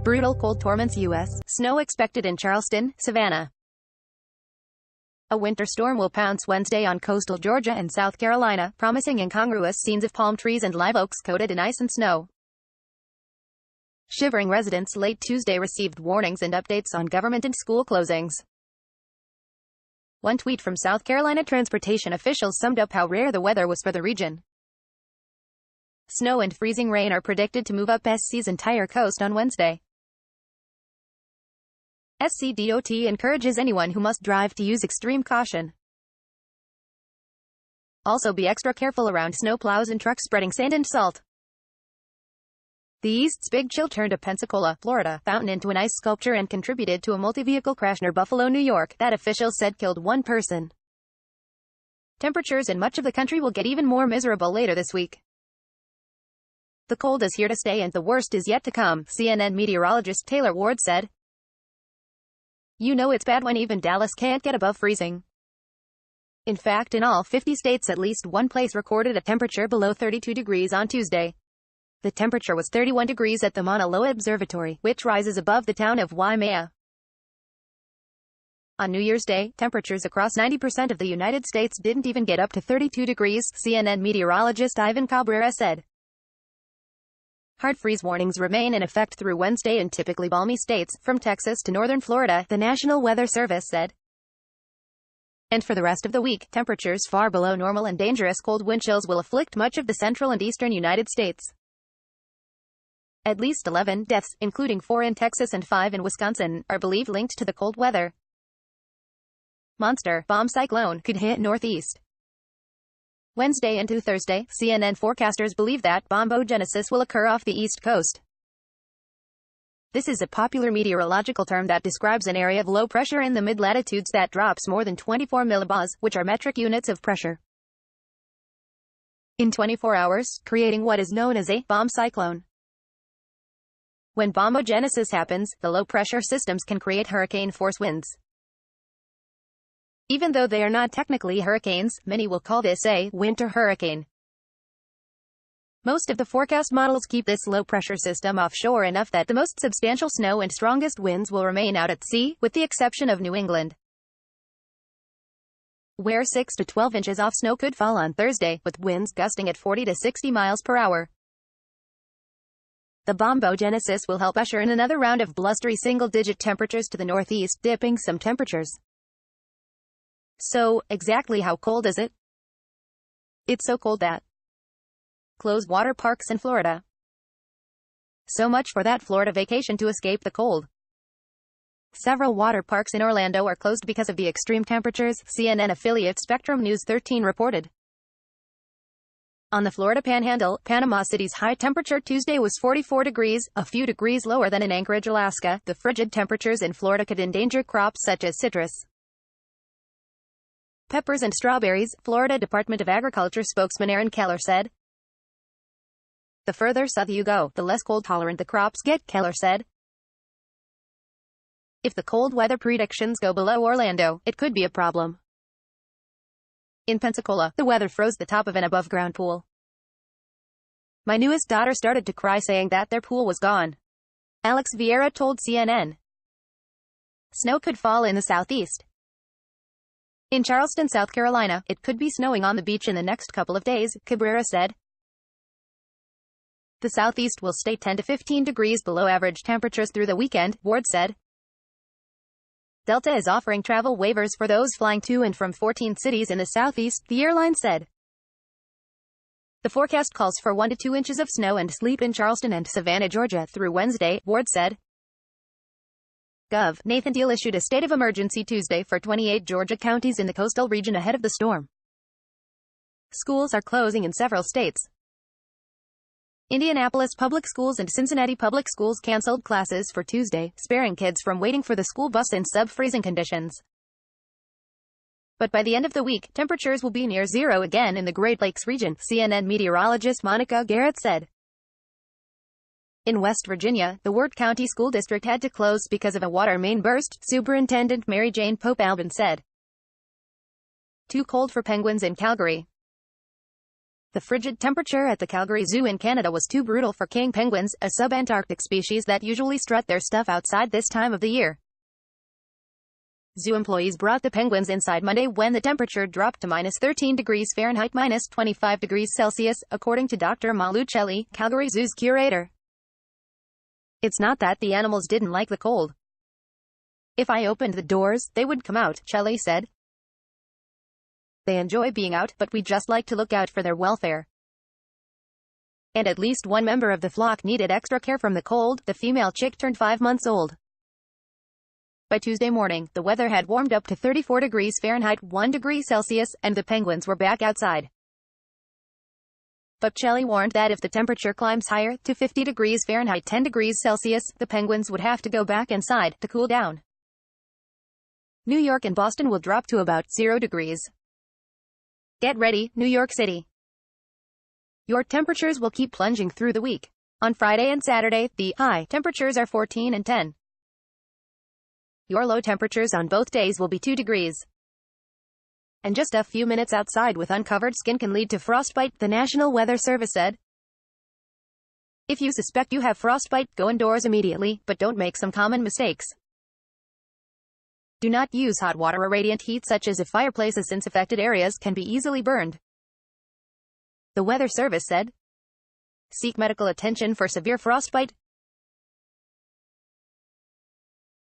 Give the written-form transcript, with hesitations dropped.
Brutal cold torments U.S. Snow expected in Charleston, Savannah. A winter storm will pounce Wednesday on coastal Georgia and South Carolina, promising incongruous scenes of palm trees and live oaks coated in ice and snow. Shivering residents late Tuesday received warnings and updates on government and school closings. One tweet from South Carolina transportation officials summed up how rare the weather was for the region. Snow and freezing rain are predicted to move up SC's entire coast on Wednesday. SCDOT encourages anyone who must drive to use extreme caution. Also be extra careful around snow plows and trucks spreading sand and salt. The East's big chill turned a Pensacola, Florida, fountain into an ice sculpture and contributed to a multi-vehicle crash near Buffalo, New York, that officials said killed one person. Temperatures in much of the country will get even more miserable later this week. The cold is here to stay and the worst is yet to come, CNN meteorologist Taylor Ward said. You know it's bad when even Dallas can't get above freezing. In fact, in all 50 states at least one place recorded a temperature below 32 degrees on Tuesday. The temperature was 31 degrees at the Mauna Loa Observatory, which rises above the town of Waimea. On New Year's Day, temperatures across 90% of the United States didn't even get up to 32 degrees, CNN meteorologist Ivan Cabrera said. Hard freeze warnings remain in effect through Wednesday in typically balmy states, from Texas to northern Florida, the National Weather Service said. And for the rest of the week, temperatures far below normal and dangerous cold wind chills will afflict much of the central and eastern United States. At least 11 deaths, including 4 in Texas and 5 in Wisconsin, are believed linked to the cold weather. Monster bomb cyclone could hit northeast Wednesday into Thursday. CNN forecasters believe that bombogenesis will occur off the East Coast. This is a popular meteorological term that describes an area of low pressure in the mid-latitudes that drops more than 24 millibars, which are metric units of pressure, in 24 hours, creating what is known as a bomb cyclone. When bombogenesis happens, the low-pressure systems can create hurricane-force winds. Even though they are not technically hurricanes, many will call this a winter hurricane. Most of the forecast models keep this low-pressure system offshore enough that the most substantial snow and strongest winds will remain out at sea, with the exception of New England, where 6 to 12 inches of snow could fall on Thursday, with winds gusting at 40 to 60 miles per hour. The bombogenesis will help usher in another round of blustery single-digit temperatures to the northeast, dipping some temperatures. So, exactly how cold is it? It's so cold that close water parks in Florida. So much for that Florida vacation to escape the cold. Several water parks in Orlando are closed because of the extreme temperatures, CNN affiliate Spectrum News 13 reported. On the Florida Panhandle, Panama City's high temperature Tuesday was 44 degrees, a few degrees lower than in Anchorage, Alaska. The frigid temperatures in Florida could endanger crops such as citrus, peppers and strawberries, Florida Department of Agriculture spokesman Aaron Keller said. The further south you go, the less cold-tolerant the crops get, Keller said. If the cold weather predictions go below Orlando, it could be a problem. In Pensacola, the weather froze the top of an above-ground pool. My newest daughter started to cry saying that their pool was gone, Alex Vieira told CNN. Snow could fall in the southeast. In Charleston, South Carolina, it could be snowing on the beach in the next couple of days, Cabrera said. The southeast will stay 10 to 15 degrees below average temperatures through the weekend, Ward said. Delta is offering travel waivers for those flying to and from 14 cities in the southeast, the airline said. The forecast calls for 1 to 2 inches of snow and sleet in Charleston and Savannah, Georgia, through Wednesday, Ward said. Gov. Nathan Deal issued a state of emergency Tuesday for 28 Georgia counties in the coastal region ahead of the storm. Schools are closing in several states. Indianapolis Public Schools and Cincinnati Public Schools canceled classes for Tuesday, sparing kids from waiting for the school bus in sub-freezing conditions. But by the end of the week, temperatures will be near zero again in the Great Lakes region, CNN meteorologist Monica Garrett said. In West Virginia, the Wirt County School District had to close because of a water main burst, Superintendent Mary Jane Pope Albin said. Too cold for penguins in Calgary. The frigid temperature at the Calgary Zoo in Canada was too brutal for king penguins, a subantarctic species that usually strut their stuff outside this time of the year. Zoo employees brought the penguins inside Monday when the temperature dropped to -13 degrees Fahrenheit, -25 degrees Celsius, according to Dr. Malucelli, Calgary Zoo's curator. It's not that the animals didn't like the cold. If I opened the doors, they would come out, Celli said. They enjoy being out, but we just like to look out for their welfare. And at least one member of the flock needed extra care from the cold. The female chick turned 5 months old. By Tuesday morning, the weather had warmed up to 34 degrees Fahrenheit, 1 degree Celsius, and the penguins were back outside. But Celli warned that if the temperature climbs higher, to 50 degrees Fahrenheit, 10 degrees Celsius, the penguins would have to go back inside to cool down. New York and Boston will drop to about 0 degrees. Get ready, New York City. Your temperatures will keep plunging through the week. On Friday and Saturday, the high temperatures are 14 and 10. Your low temperatures on both days will be 2 degrees. And just a few minutes outside with uncovered skin can lead to frostbite, the National Weather Service said. If you suspect you have frostbite, go indoors immediately, but don't make some common mistakes. Do not use hot water or radiant heat, such as if fireplaces, since affected areas can be easily burned. The Weather Service said. Seek medical attention for severe frostbite.